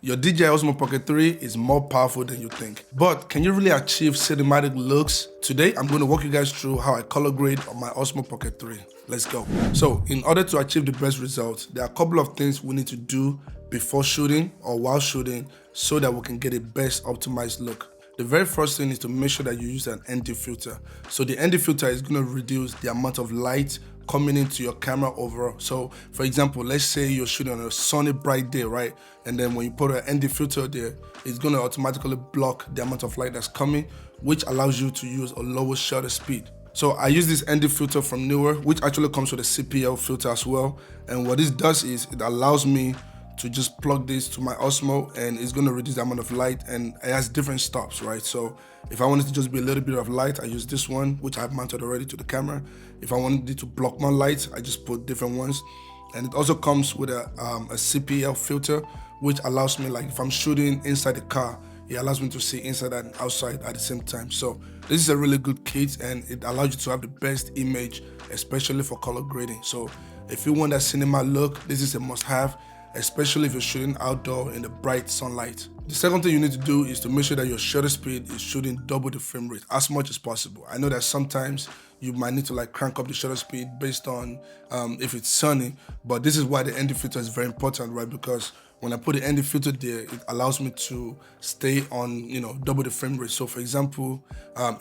Your DJI Osmo Pocket 3 is more powerful than you think. But can you really achieve cinematic looks? Today, I'm going to walk you guys through how I color grade on my Osmo Pocket 3. Let's go. So, in order to achieve the best results, there are a couple of things we need to do before shooting or while shooting so that we can get a best optimized look. The very first thing is to make sure that you use an ND filter. So the ND filter is going to reduce the amount of light coming into your camera overall. So for example, let's say you're shooting on a sunny bright day, right? And then when you put an ND filter there, it's going to automatically block the amount of light that's coming, which allows you to use a lower shutter speed. So I use this ND filter from Newer, which actually comes with a CPL filter as well. And what this does is it allows me to just plug this to my Osmo, and it's going to reduce the amount of light, and it has different stops, right? So if I wanted to just be a little bit of light, I use this one, which I've mounted already to the camera. If I wanted it to block more light, I just put different ones. And it also comes with a CPL filter, which allows me, like if I'm shooting inside the car, it allows me to see inside and outside at the same time. So this is a really good kit, and it allows you to have the best image, especially for color grading. So if you want that cinema look, this is a must-have, especially if you're shooting outdoor in the bright sunlight. The second thing you need to do is to make sure that your shutter speed is shooting double the frame rate as much as possible. I know that sometimes you might need to like crank up the shutter speed based on if it's sunny, but this is why the ND filter is very important, right? Because when I put the ND filter there, it allows me to stay on, double the frame rate. So for example,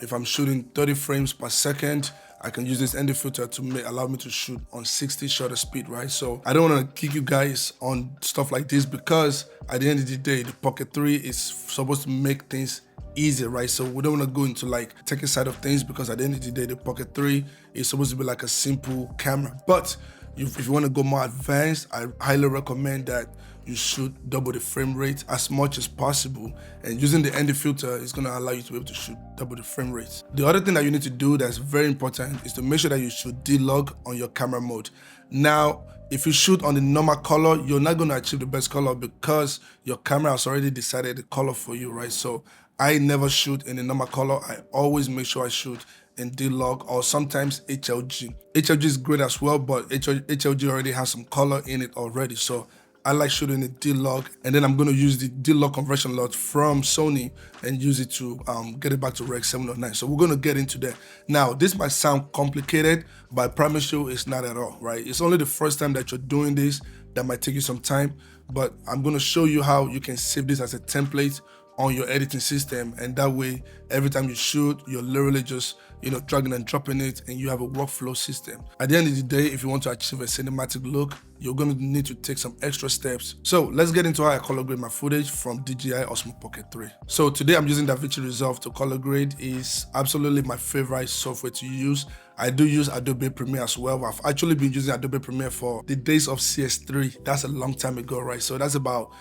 if I'm shooting 30 frames per second, I can use this ND filter to allow me to shoot on 60 shutter speed, right? So I don't want to kick you guys on stuff like this, because at the end of the day, the Pocket 3 is supposed to make things easy, right? So we don't want to go into like technical side of things, because at the end of the day, the Pocket 3 is supposed to be like a simple camera. But if you want to go more advanced, I highly recommend that you shoot double the frame rate as much as possible, and using the ND filter is going to allow you to be able to shoot double the frame rate. The other thing that you need to do that's very important is to make sure that you shoot D-Log on your camera mode. Now, if you shoot on the normal color, you're not going to achieve the best color, because your camera has already decided the color for you, right? So I never shoot in the normal color. I always make sure I shoot in D-Log or sometimes HLG. HLG is great as well, but HLG already has some color in it already. So I like shooting in D-Log, and then I'm going to use the D-Log conversion lot from Sony and use it to get it back to Rec 709. So we're going to get into that. Now, this might sound complicated, but I promise you it's not at all, right? It's only the first time that you're doing this that might take you some time, but I'm going to show you how you can save this as a template on your editing system, and that way every time you shoot, you're literally just dragging and dropping it, and you have a workflow system. At the end of the day, if you want to achieve a cinematic look, you're going to need to take some extra steps. So let's get into how I color grade my footage from DJI Osmo Pocket 3. So today I'm using DaVinci Resolve to color grade. Is absolutely my favorite software to use. I do use Adobe Premiere as well. I've actually been using Adobe Premiere for the days of CS3. That's a long time ago, right? So that's about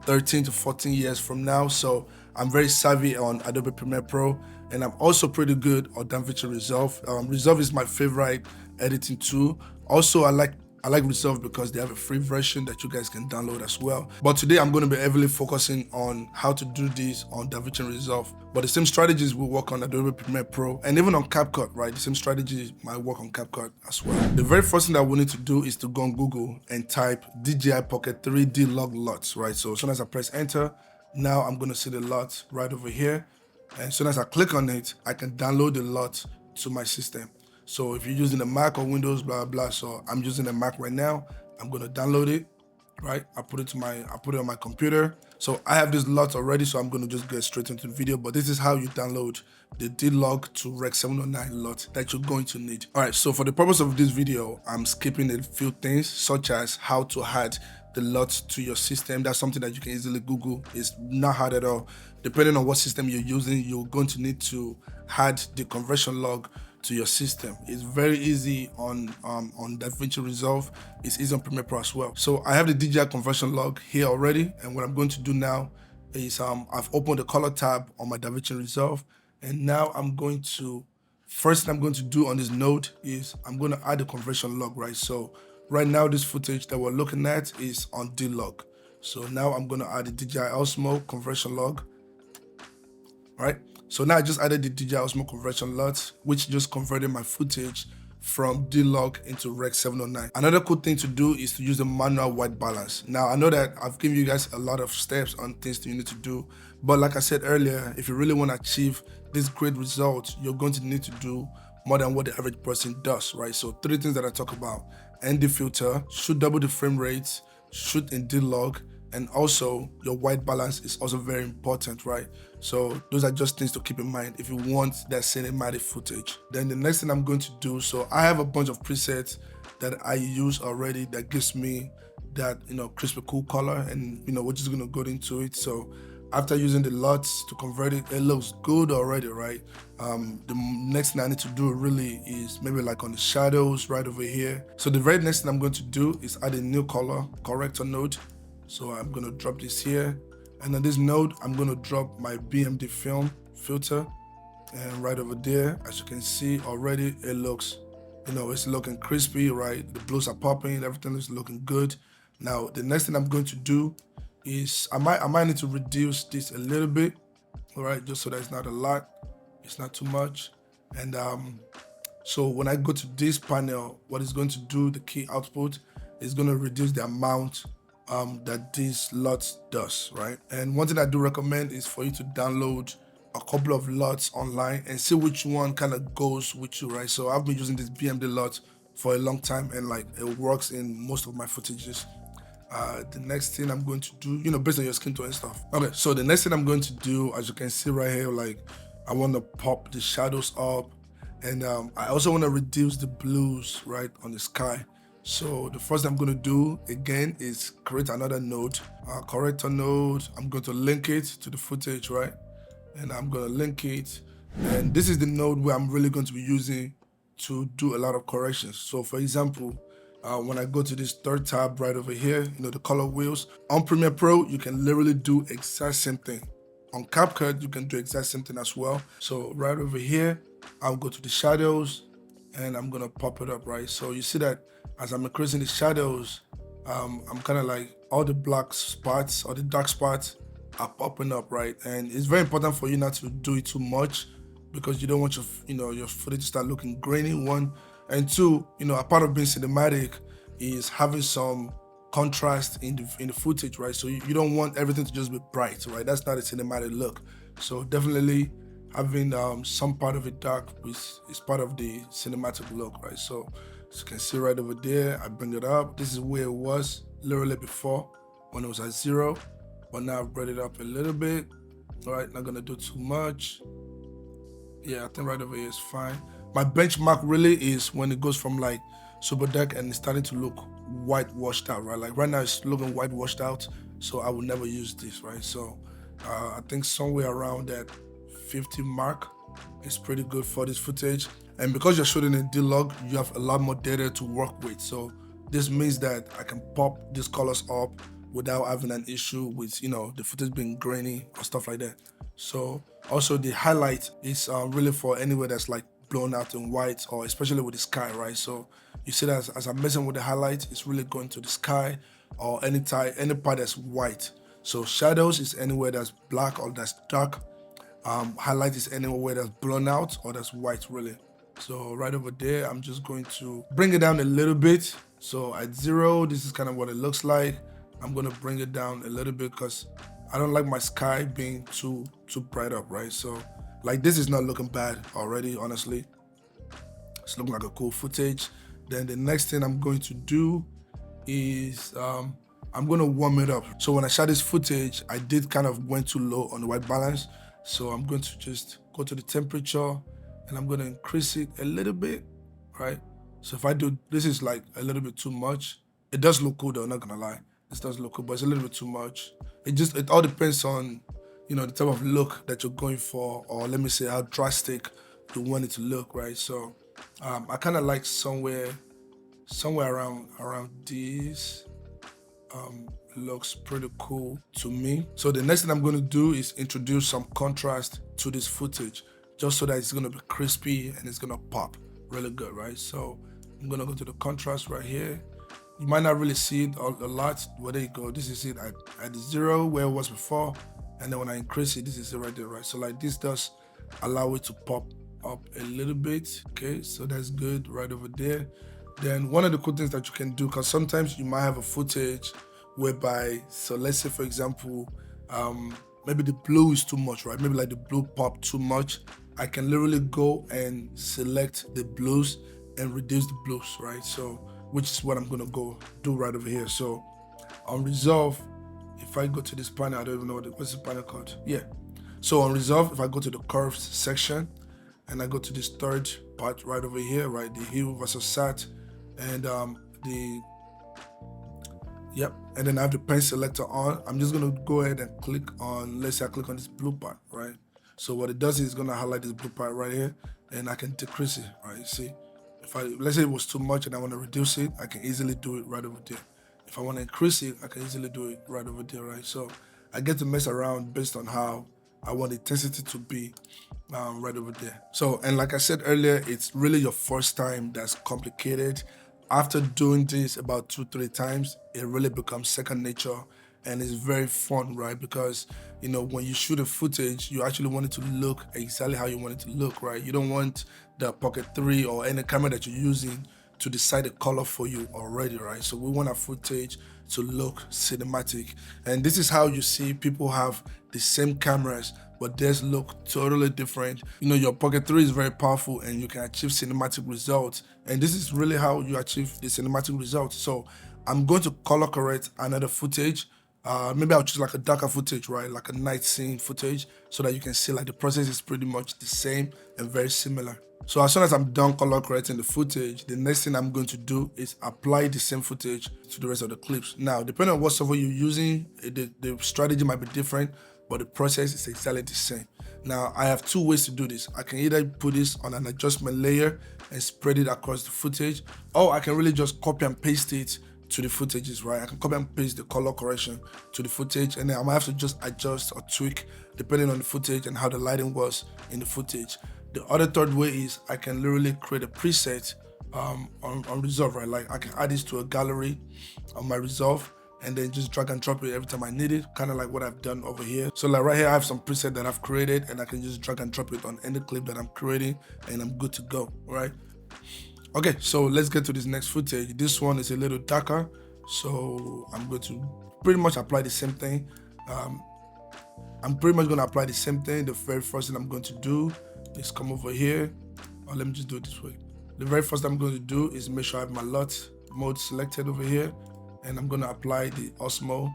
13 to 14 years from now. So I'm very savvy on Adobe Premiere Pro, and I'm also pretty good on DaVinci Resolve. Resolve is my favorite editing tool. Also, I like Resolve because they have a free version that you guys can download as well. But today I'm going to be heavily focusing on how to do this on DaVinci Resolve. But the same strategies will work on Adobe Premiere Pro and even on CapCut, right? The same strategies might work on CapCut as well. The very first thing that we need to do is to go on Google and type DJI Pocket 3 D-Log LUTs, right? So as soon as I press enter, now I'm going to see the LUT right over here. And as soon as I click on it, I can download the LUT to my system. So if you're using a Mac or Windows, blah, blah, so I'm using a Mac right now. I'm gonna download it, right? I put it on my computer. So I have this LUT already, so I'm gonna just get straight into the video, but this is how you download the D-Log to Rec 709 LUT that you're going to need. All right, so for the purpose of this video, I'm skipping a few things, such as how to add the LUT to your system. That's something that you can easily Google. It's not hard at all. Depending on what system you're using, you're going to need to add the conversion log to your system. It's very easy on DaVinci Resolve. It's easy on Premiere Pro as well. So I have the DJI conversion log here already, and what I'm going to do now is I've opened the color tab on my DaVinci Resolve, and now first thing I'm going to do on this node is I'm going to add the conversion log, right? So right now this footage that we're looking at is on D-Log. So now I'm going to add the DJI Osmo conversion log, right? So now I just added the DJI Osmo conversion LUT, which just converted my footage from D-Log into Rec 709. Another cool thing to do is to use the manual white balance. Now, I know that I've given you guys a lot of steps on things that you need to do, but like I said earlier, if you really want to achieve this great result, you're going to need to do more than what the average person does, right? So 3 things that I talk about: ND filter, shoot double the frame rate, shoot in D-Log, and also your white balance is also very important, right? So those are just things to keep in mind if you want that cinematic footage. Then the next thing I'm going to do, so I have a bunch of presets that I use already that gives me that, crispy cool color, and we're just gonna go into it. So after using the LUTs to convert it, it looks good already, right? The next thing I need to do really is maybe like on the shadows right over here. So the very next thing I'm going to do is add a new color corrector node. So I'm gonna drop this here, and on this node, I'm gonna drop my BMD film filter, and right over there, as you can see already, it looks, it's looking crispy, right? The blues are popping, everything is looking good. Now, the next thing I'm going to do is I might need to reduce this a little bit, all right, just so that it's not a lot, it's not too much. And so when I go to this panel, what it's going to do, the key output, is going to reduce the amount that this LUT does, right? And one thing I do recommend is for you to download a couple of LUTs online and see which one kind of goes with you, right? So I've been using this BMD LUT for a long time, and like it works in most of my footages. The next thing I'm going to do, based on your skin tone and stuff. Okay, so the next thing I'm going to do, as you can see right here, like I want to pop the shadows up, and I also want to reduce the blues, right, on the sky. So the first thing I'm going to do again is create another node, corrector node. I'm going to link it to the footage, right? And I'm going to link it. And this is the node where I'm really going to be using to do a lot of corrections. So for example, when I go to this third tab right over here, the color wheels, on Premiere Pro, you can literally do exact same thing. On CapCut, you can do exact same thing as well. So right over here, I'll go to the shadows, and I'm gonna pop it up, right? So you see that as I'm increasing the shadows, I'm kind of like all the black spots or the dark spots are popping up, right? And it's very important for you not to do it too much, because you don't want your footage to start looking grainy, one. And two, a part of being cinematic is having some contrast in the footage, right? So you don't want everything to just be bright, right? That's not a cinematic look. So definitely having some part of it dark is part of the cinematic look, right? So as you can see right over there, I bring it up. This is where it was literally before when it was at 0, but now I've brought it up a little bit. All right, not gonna do too much. Yeah, I think right over here is fine. My benchmark really is when it goes from like super dark and it's starting to look white washed out, right? Like right now it's looking white washed out, so I will never use this, right? So I think somewhere around that 50 mark is pretty good for this footage. And because you're shooting in D-Log, you have a lot more data to work with. So this means that I can pop these colors up without having an issue with, the footage being grainy or stuff like that. So also the highlight is really for anywhere that's like blown out in white, or especially with the sky, right? So you see that as I'm messing with the highlight, it's really going to the sky or any part that's white. So shadows is anywhere that's black or that's dark. Highlight is anywhere that's blown out or that's white, really. So right over there, I'm just going to bring it down a little bit. So at 0, this is kind of what it looks like. I'm gonna bring it down a little bit because I don't like my sky being too bright up, right? So like this is not looking bad already, honestly. It's looking like a cool footage. Then the next thing I'm going to do is I'm gonna warm it up. So when I shot this footage, I did kind of went too low on the white balance. So I'm going to just go to the temperature and I'm gonna increase it a little bit, right? So if I do, this is like a little bit too much. It does look cool though, not gonna lie. This does look cool, but it's a little bit too much. It all depends on, the type of look that you're going for, or let me say how drastic you want it to look, right? So I kind of like somewhere around this. Looks pretty cool to me. So the next thing I'm going to do is introduce some contrast to this footage, just so that it's going to be crispy and it's going to pop really good, right? So I'm going to go to the contrast right here. You might not really see it a lot. Where there you go. This is it at 0 where it was before, and then when I increase it, this is it right there, right? So like this does allow it to pop up a little bit. Okay, so that's good right over there. Then one of the cool things that you can do, because sometimes you might have a footage whereby, so let's say for example, maybe the blue is too much, right? Maybe like the blue popped too much. I can literally go and select the blues and reduce the blues, right? So, which is what I'm gonna go do right over here. So on resolve, if I go to this panel, I don't even know what's the panel called. Yeah. So on resolve, if I go to the curves section and I go to this third part right over here, right? The hue versus sat and and then I have the pen selector on. I'm just gonna go ahead and click on, let's say I click on this blue part, right? So what it does is it's gonna highlight this blue part right here and I can decrease it, right? See, if let's say it was too much and I wanna reduce it, I can easily do it right over there. If I wanna increase it, I can easily do it right over there, right? So I get to mess around based on how I want the intensity to be right over there. So, and like I said earlier, it's really your first time that's complicated. After doing this about 2-3 times, it really becomes second nature and it's very fun, right? Because, you know, when you shoot a footage, you actually want it to look exactly how you want it to look, right? You don't want the Pocket 3 or any camera that you're using to decide the color for you already, right? So we want our footage to look cinematic. And this is how you see people have the same cameras, but theirs look totally different. You know, your Pocket 3 is very powerful and you can achieve cinematic results. And this is really how you achieve the cinematic results. So I'm going to color correct another footage. Maybe I'll choose like a darker footage, right? Like a night scene footage so that you can see like the process is pretty much the same and very similar. So as soon as I'm done color correcting the footage, the next thing I'm going to do is apply the same footage to the rest of the clips. Now, depending on what software you're using, the strategy might be different, but the process is exactly the same. Now, I have two ways to do this. I can either put this on an adjustment layer and spread it across the footage, or I can really just copy and paste it to the footages, right? I can copy and paste the color correction to the footage, and then I might have to just adjust or tweak depending on the footage and how the lighting was in the footage. The other third way is I can literally create a preset on Resolve, right? Like I can add this to a gallery on my Resolve and then just drag and drop it every time I need it, kind of like what I've done over here. So like right here, I have some preset that I've created and I can just drag and drop it on any clip that I'm creating and I'm good to go, right? Okay, so let's get to this next footage. This one is a little darker, so I'm going to pretty much apply the same thing. I'm pretty much going to apply the same thing. The very first thing I'm going to do is come over here, or let me just do it this way. The very first thing I'm going to do is make sure I have my LUT mode selected over here, and I'm going to apply the Osmo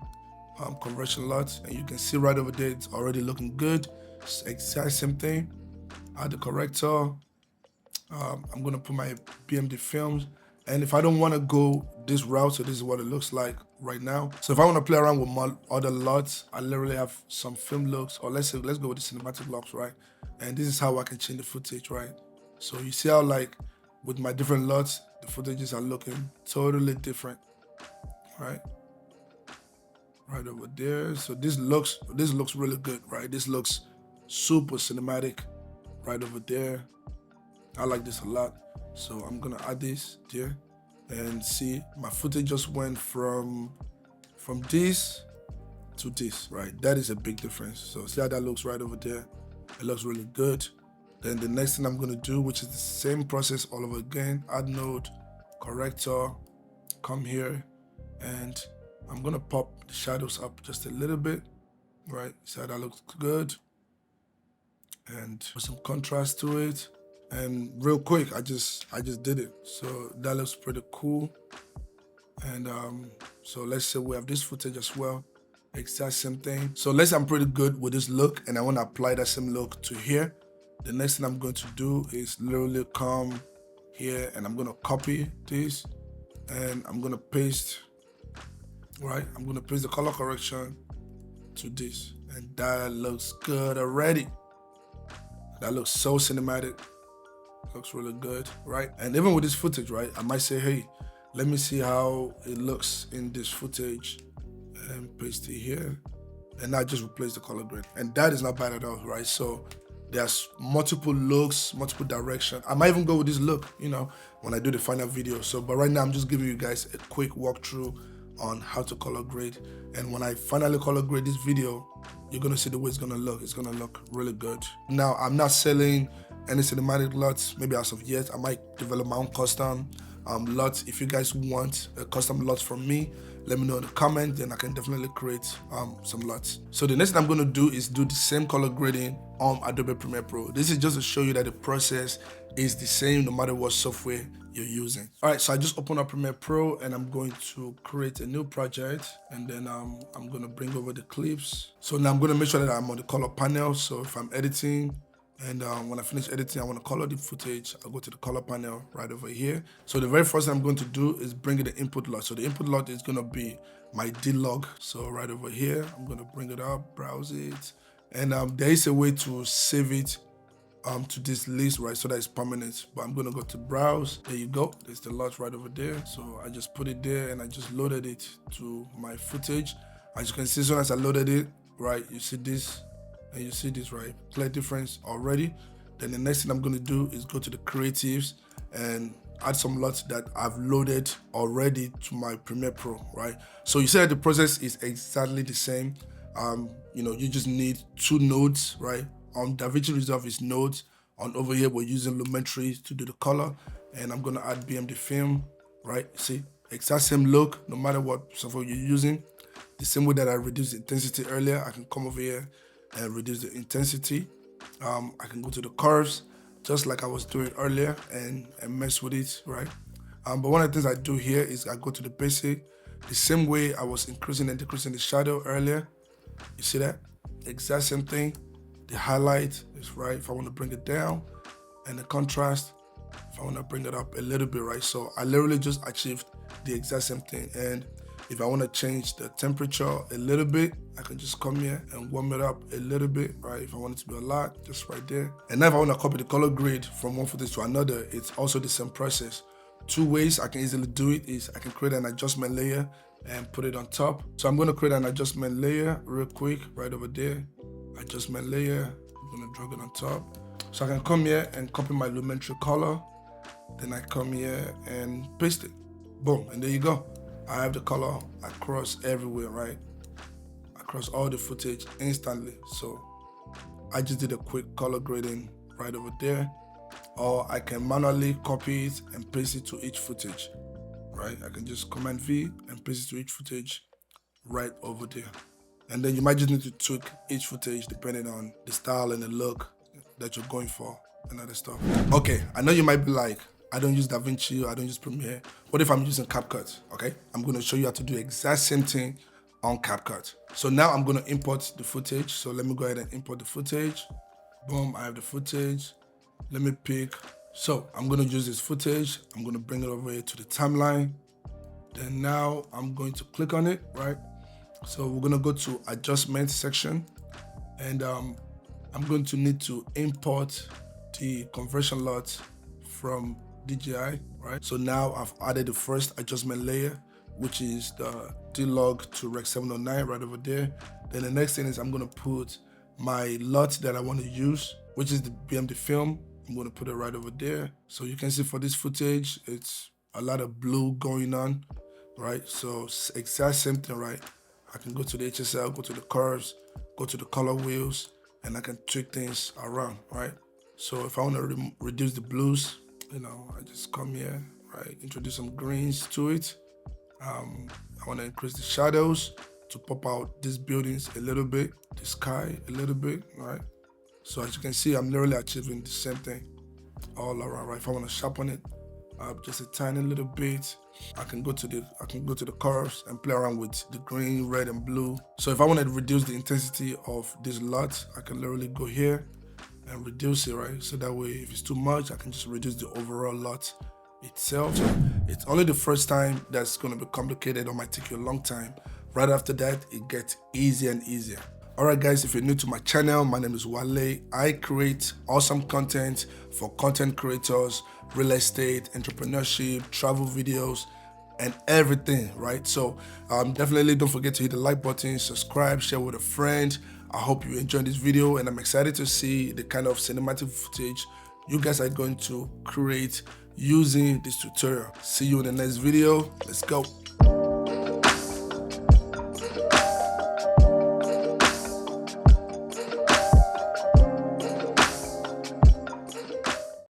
conversion LUT, and you can see right over there it's already looking good. It's the exact same thing. Add the corrector. I'm going to put my BMD films, and if I don't want to go this route, so this is what it looks like right now. So if I want to play around with my other LUTs, I literally have some film looks, or let's go with the cinematic looks, right? And this is how I can change the footage, right? So you see how like with my different LUTs, the footages are looking totally different, right? Right over there. So this looks really good, right? This looks super cinematic right over there. I like this a lot. So I'm gonna add this there and see my footage just went from this to this, right? That is a big difference. So see how that looks right over there? It looks really good. Then the next thing I'm gonna do, which is the same process all over again, add node, corrector, come here, and I'm gonna pop the shadows up just a little bit, right? See how that looks good. And put some contrast to it. And real quick, I just did it. So that looks pretty cool. And so let's say we have this footage as well. Exact same thing. So let's say I'm pretty good with this look and I want to apply that same look to here. The next thing I'm going to do is literally come here and I'm going to copy this and I'm going to paste, right? I'm going to paste the color correction to this. And that looks good already. That looks so cinematic. Looks really good, right? And even with this footage, right, I might say, hey, let me see how it looks in this footage and paste it here. And I just replace the color grade. And that is not bad at all, right? So there's multiple looks, multiple direction. I might even go with this look, you know, when I do the final video. So, but right now I'm just giving you guys a quick walkthrough on how to color grade. And when I finally color grade this video, you're gonna see the way it's gonna look. It's gonna look really good. Now, I'm not selling any cinematic LUTs. Maybe as of yet, I might develop my own custom LUTs. If you guys want a custom LUTs from me, let me know in the comment, then I can definitely create some LUTs. So the next thing I'm going to do is do the same color grading on Adobe Premiere Pro. This is just to show you that the process is the same no matter what software you're using. All right, so I just opened up Premiere Pro and I'm going to create a new project, and then I'm going to bring over the clips. So now I'm going to make sure that I'm on the color panel. So if I'm editing, and when I finish editing, I want to color the footage, I'll go to the color panel right over here. So the very first thing I'm going to do is bring in the input LUT. So the input LUT is going to be my D-log. So right over here, I'm going to bring it up, browse it. And there is a way to save it to this list, right, so that it's permanent. But I'm going to go to browse. There you go. There's the LUT right over there. So I just put it there and I just loaded it to my footage. As you can see, as soon as I loaded it, right, you see this. And you see this, right? Clear difference already. Then the next thing I'm going to do is go to the creatives and add some LUTs that I've loaded already to my Premiere Pro, right? So you see that the process is exactly the same. You just need 2 nodes, right? On DaVinci Resolve is nodes. On over here, we're using Lumetri to do the color. And I'm going to add BM the film, right? See, exact same look, no matter what software you're using. The same way that I reduced the intensity earlier, I can come over here and reduce the intensity. I can go to the curves just like I was doing earlier and mess with it, right? But one of the things I do here is I go to the basic, the same way I was increasing and decreasing the shadow earlier. You see that? Exact same thing. The highlight is right if I want to bring it down, and the contrast if I want to bring it up a little bit, right? So I literally just achieved the exact same thing. And if I want to change the temperature a little bit, I can just come here and warm it up a little bit, right? If I want it to be a lot, just right there. And now if I want to copy the color grade from one footage to another, it's also the same process. 2 ways I can easily do it is I can create an adjustment layer and put it on top. So I'm going to create an adjustment layer real quick right over there. Adjustment layer, I'm going to drag it on top. So I can come here and copy my Lumetri color. Then I come here and paste it. Boom, and there you go. I have the color across everywhere, right? Across all the footage instantly. So I just did a quick color grading right over there. Or I can manually copy it and paste it to each footage, right? I can just Command V and paste it to each footage right over there. And then you might just need to tweak each footage depending on the style and the look that you're going for and other stuff. Okay, I know you might be like, I don't use DaVinci, I don't use Premiere. What if I'm using CapCut, okay? I'm gonna show you how to do the exact same thing on CapCut. So now I'm gonna import the footage. So let me go ahead and import the footage. Boom, I have the footage. Let me pick. So I'm gonna use this footage. I'm gonna bring it over here to the timeline. Then now I'm going to click on it, right? So we're gonna go to adjustment section, and I'm going to need to import the conversion LUT from DJI, right? So now I've added the first adjustment layer, which is the D-Log to Rec 709 right over there. Then the next thing is I'm gonna put my LUT that I want to use, which is the BM the film. I'm gonna put it right over there. So you can see for this footage, it's a lot of blue going on, right? So exact same thing, right? I can go to the HSL, go to the curves, go to the color wheels, and I can tweak things around, right? So if I want to reduce the blues, I just come here, right? Introduce some greens to it. I want to increase the shadows to pop out these buildings a little bit, the sky a little bit, right? So as you can see, I'm literally achieving the same thing all around, right? If I want to sharpen it up just a tiny little bit, I can go to the curves and play around with the green, red, and blue. So if I want to reduce the intensity of this LUT, I can literally go here and reduce it, right? So that way, if it's too much, I can just reduce the overall LUT itself. So it's only the first time that's going to be complicated or might take you a long time. Right after that, it gets easier and easier. Alright guys, if you're new to my channel, my name is Wale. I create awesome content for content creators, real estate, entrepreneurship, travel videos, and everything, right? So definitely don't forget to hit the like button, subscribe, share with a friend. I hope you enjoyed this video, and I'm excited to see the kind of cinematic footage you guys are going to create using this tutorial. See you in the next video. Let's go.